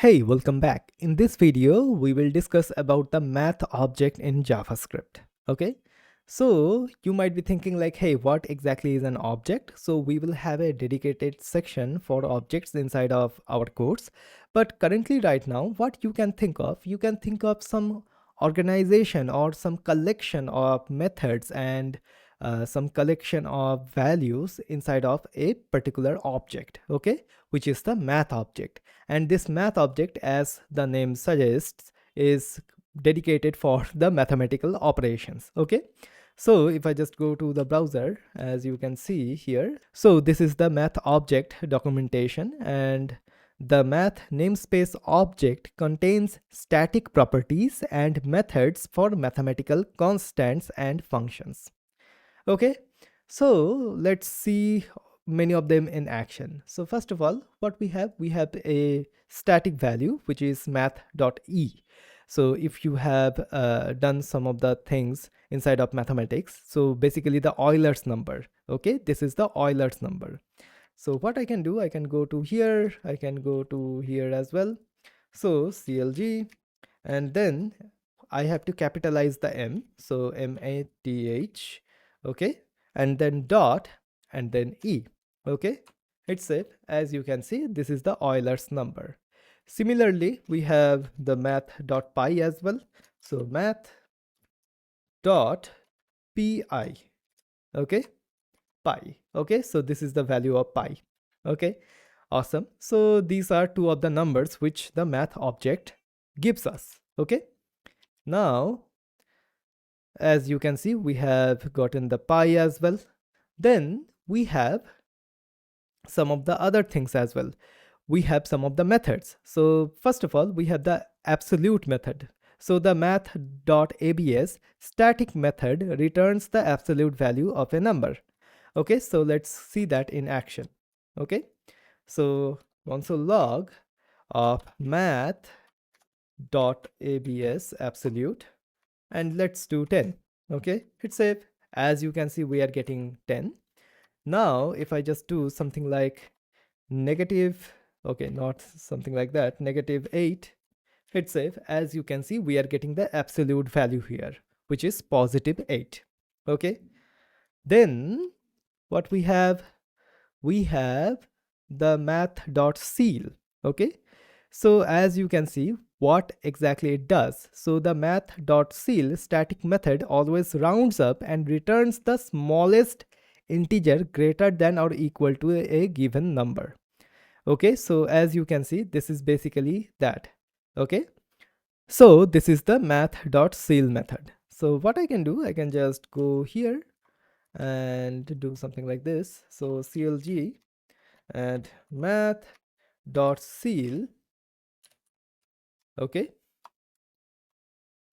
Hey, welcome back. In this video, we will discuss about the math object in JavaScript. Okay, so you might be thinking like, hey, what exactly is an object? So we will have a dedicated section for objects inside of our course. But currently right now, what you can think of some organization or some collection of methods and some collection of values inside of a particular object, okay, which is the math object. And this math object, as the name suggests, is dedicated for the mathematical operations. Okay, so if I just go to the browser, as you can see here, so this is the math object documentation, and the math namespace object contains static properties and methods for mathematical constants and functions. Okay, so let's see many of them in action. So first of all, what we have a static value, which is Math.e. So if you have done some of the things inside of mathematics, so basically the Euler's number, okay, this is the Euler's number. So what I can do, I can go to here, I can go to here as well. So CLG, and then I have to capitalize the M, so MATH, okay, and then dot, and then E, okay. It's it. As you can see, this is the Euler's number. Similarly, we have the math.pi as well. So math.pi, okay, pi, okay. So this is the value of pi, okay. Awesome. So these are two of the numbers which the math object gives us, okay. Now, as you can see, we have gotten the pi as well. Then we have some of the other things as well. We have some of the methods. So first of all, we have the absolute method. So the math.abs static method returns the absolute value of a number. Okay, so let's see that in action. Okay, so console log of math.abs absolute, and let's do 10. Okay, hit save. As you can see, we are getting 10. Now if I just do something like negative, okay, not something like that, negative 8, hit save. As you can see, we are getting the absolute value here, which is positive 8. Okay, then what we have the Math.ceil. Okay, so as you can see, what exactly it does. So the Math.ceil static method always rounds up and returns the smallest integer greater than or equal to a given number. Okay, so as you can see, this is basically that. Okay, so this is the Math.ceil method. So what I can do, I can just go here and do something like this. So CLG and Math.ceil, okay,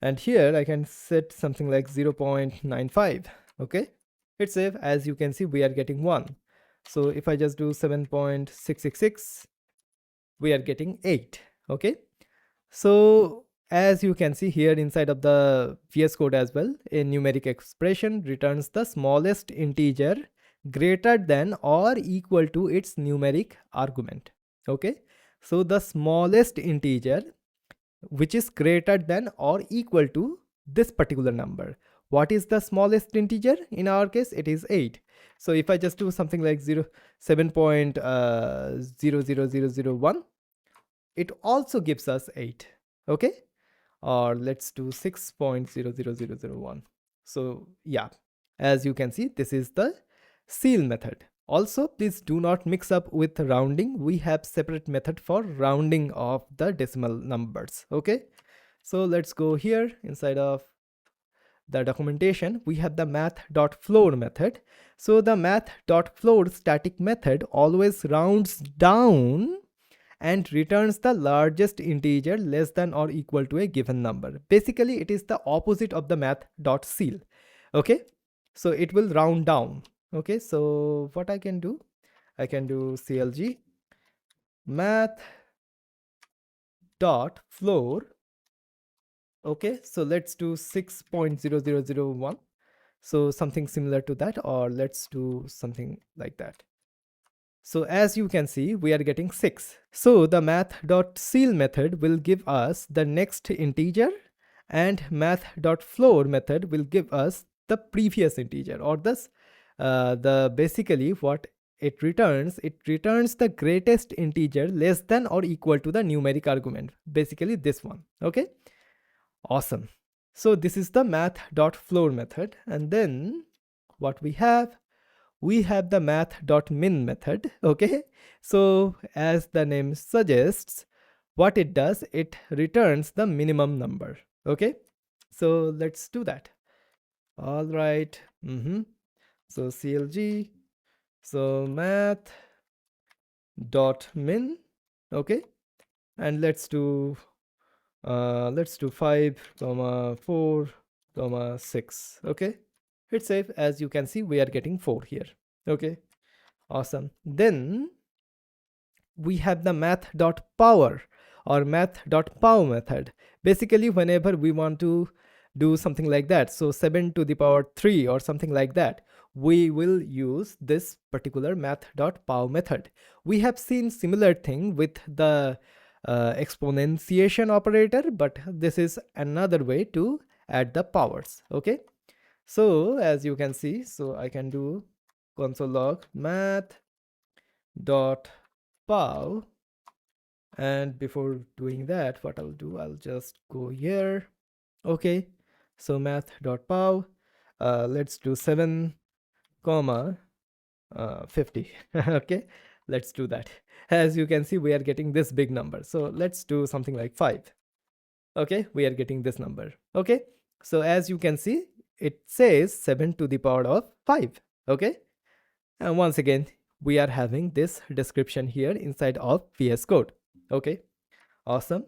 and here I can set something like 0.95. okay, hit save. As you can see, we are getting 1. So if I just do 7.666, we are getting 8. Okay, so as you can see here inside of the VS Code as well, a numeric expression returns the smallest integer greater than or equal to its numeric argument. Okay, so the smallest integer which is greater than or equal to this particular number. What is the smallest integer? In our case, it is 8. So if I just do something like 7.00001, it also gives us 8. Okay, or let's do 6.00001. So yeah, as you can see, this is the ceil method. Also, please do not mix up with rounding. We have separate method for rounding of the decimal numbers. Okay, so let's go here inside of the documentation. We have the Math.floor method. So the Math.floor static method always rounds down and returns the largest integer less than or equal to a given number. Basically, it is the opposite of the Math.ceil. Okay, so it will round down. Okay, so what I can do, I can do CLG Math.floor. Okay, so let's do 6.0001. So something similar to that, or let's do something like that. So as you can see, we are getting 6. So the Math.ceil method will give us the next integer, and Math.floor method will give us the previous integer, or the basically what it returns the greatest integer less than or equal to the numeric argument, basically this one. Okay, awesome. So this is the Math.floor method, and then what we have the Math.min method. Okay, so as the name suggests, what it does, it returns the minimum number. Okay, so let's do that. All right. So CLG, so Math.min. Okay, and let's do 5 comma 4 comma 6. Okay, hit save. As you can see, we are getting 4 here. Okay, awesome. Then we have the Math.power or Math.pow method. Basically, whenever we want to do something like that, so 7 to the power 3 or something like that, we will use this particular Math.pow method. We have seen similar thing with the exponentiation operator, but this is another way to add the powers. Okay, so as you can see, so I can do console log Math.pow, and before doing that, what I'll do, I'll just go here. Okay, so Math.pow, let's do 7 comma 50. Okay, let's do that. As you can see, we are getting this big number, so let's do something like 5. Okay, we are getting this number. Okay, so as you can see, it says 7 to the power of 5. Okay, and once again, we are having this description here inside of VS Code. Okay, awesome.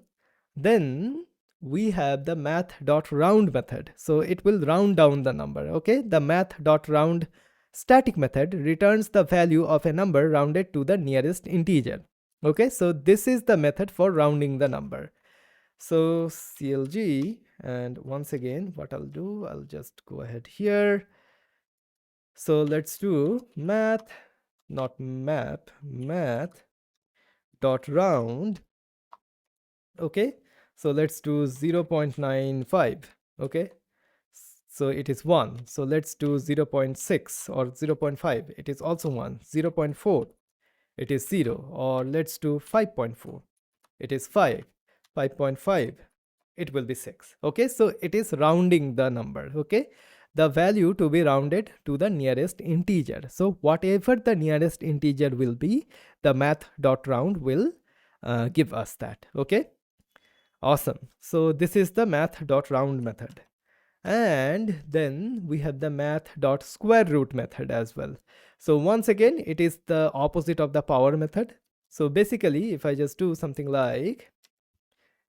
Then we have the Math.round method. So it will round down the number. Okay, the Math.round static method returns the value of a number rounded to the nearest integer. Okay, so this is the method for rounding the number. So CLG, and once again, what I'll do, I'll just go ahead here. So let's do math, not map, math.round. Okay, so let's do 0.95. Okay, so it is 1. So let's do 0.6 or 0.5. It is also 1. 0.4, it is 0. Or let's do 5.4. It is 5. 5.5, it will be 6. Okay, so it is rounding the number. Okay, the value to be rounded to the nearest integer. So whatever the nearest integer will be, the Math.round will give us that. Okay, awesome. So this is the Math.round method. And then we have the Math.square root method as well. So once again, it is the opposite of the power method. So basically, if I just do something like,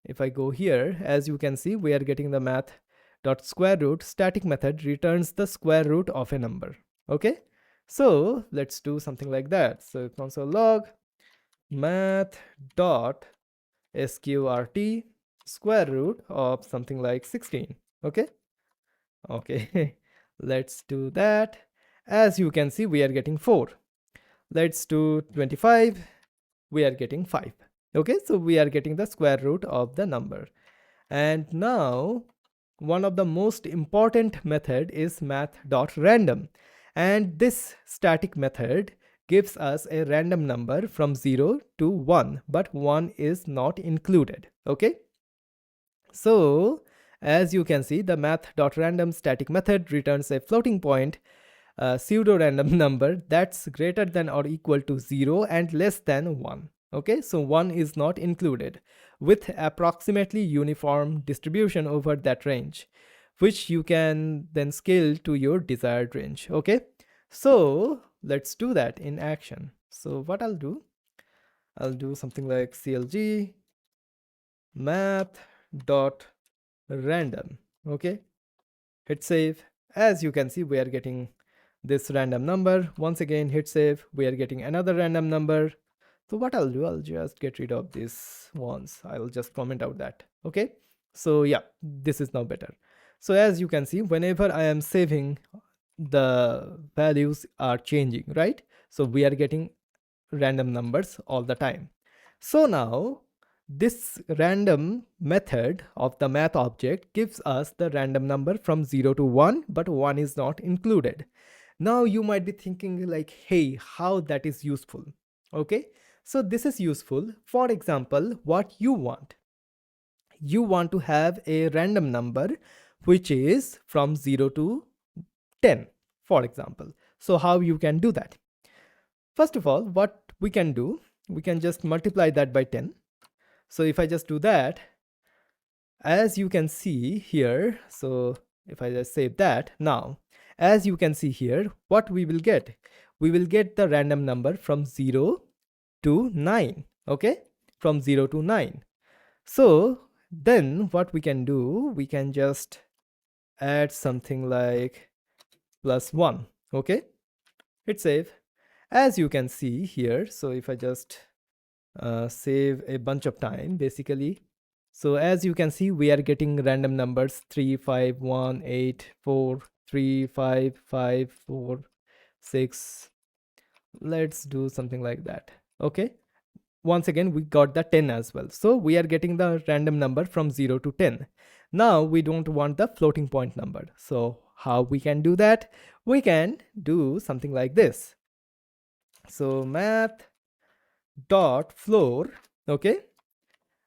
if I go here, as you can see, we are getting the Math.square root static method returns the square root of a number. Okay, so let's do something like that. So console log Math.sqrt square root of something like 16. Okay, okay, let's do that. As you can see, we are getting 4. Let's do 25. We are getting 5. Okay, so we are getting the square root of the number. And now one of the most important method is Math.random, and this static method gives us a random number from 0 to 1, but 1 is not included. Okay, so as you can see, the Math.random static method returns a floating point pseudo-random number that's greater than or equal to 0 and less than 1. Okay, so 1 is not included, with approximately uniform distribution over that range, which you can then scale to your desired range. Okay, so let's do that in action. So what I'll do something like CLG Math.random. Okay, hit save. As you can see, we are getting this random number. Once again, hit save. We are getting another random number. So what I'll do, I'll just get rid of this ones. I'll just comment out that. Okay, so yeah, this is now better. So as you can see, whenever I am saving, the values are changing, right? So we are getting random numbers all the time. So now this random method of the math object gives us the random number from 0 to 1, but 1 is not included. Now you might be thinking like, hey, how that is useful? Okay, so this is useful. For example, what you want to have a random number which is from 0 to 10, for example. So how you can do that? First of all, what we can do, we can just multiply that by 10. So if I just do that, as you can see here, so if I just save that, now as you can see here, what we will get the random number from 0 to 9. Okay, from 0 to 9. So then what we can do, we can just add something like +1. Okay, hit save. As you can see here, so if I just save a bunch of time basically, so as you can see, we are getting random numbers 3 5 1 8 4 3 5 5 4 6. Let's do something like that. Okay, once again we got the 10 as well. So we are getting the random number from 0 to 10. Now we don't want the floating point number. So how we can do that? We can do something like this. So Math.floor. Okay,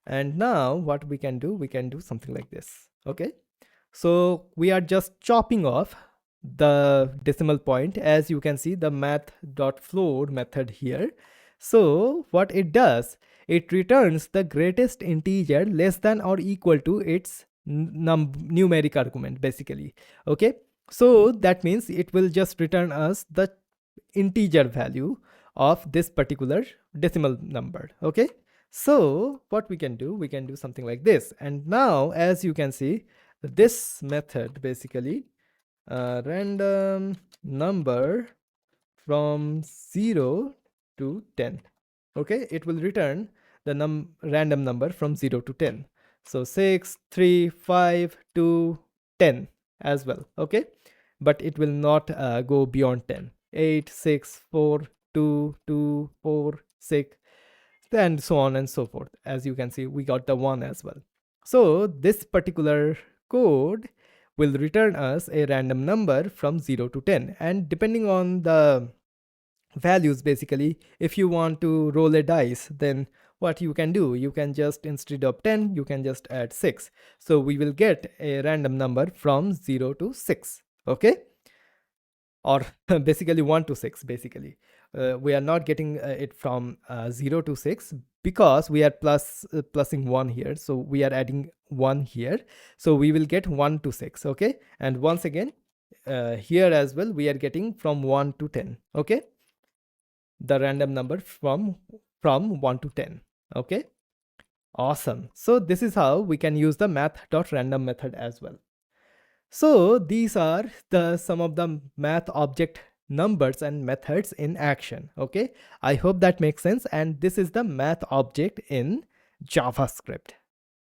and now what we can do something like this. Okay, so we are just chopping off the decimal point. As you can see, the Math.floor method here. So what it does, it returns the greatest integer less than or equal to its numeric argument basically. Okay, so that means it will just return us the integer value of this particular decimal number. Okay, so what we can do something like this. And now as you can see, this method basically random number from 0 to 10. Okay, it will return the random number from 0 to 10. So 6 3 5 2 10 as well. Okay, but it will not go beyond 10. 8 6 4 2 2 4 6, and so on and so forth. As you can see, we got the 1 as well. So this particular code will return us a random number from 0 to 10, and depending on the values basically, if you want to roll a dice, then what you can do, you can just, instead of 10, you can just add 6. So we will get a random number from 0 to 6. Okay, or basically 1 to 6 basically. We are not getting it from 0 to 6 because we are plusing 1 here, so we are adding 1 here, so we will get 1 to 6. Okay, and once again here as well, we are getting from 1 to 10. Okay, the random number from 1 to 10. Okay, awesome. So this is how we can use the Math.random method as well. So these are some of the math object numbers and methods in action. Okay, I hope that makes sense. And this is the math object in JavaScript.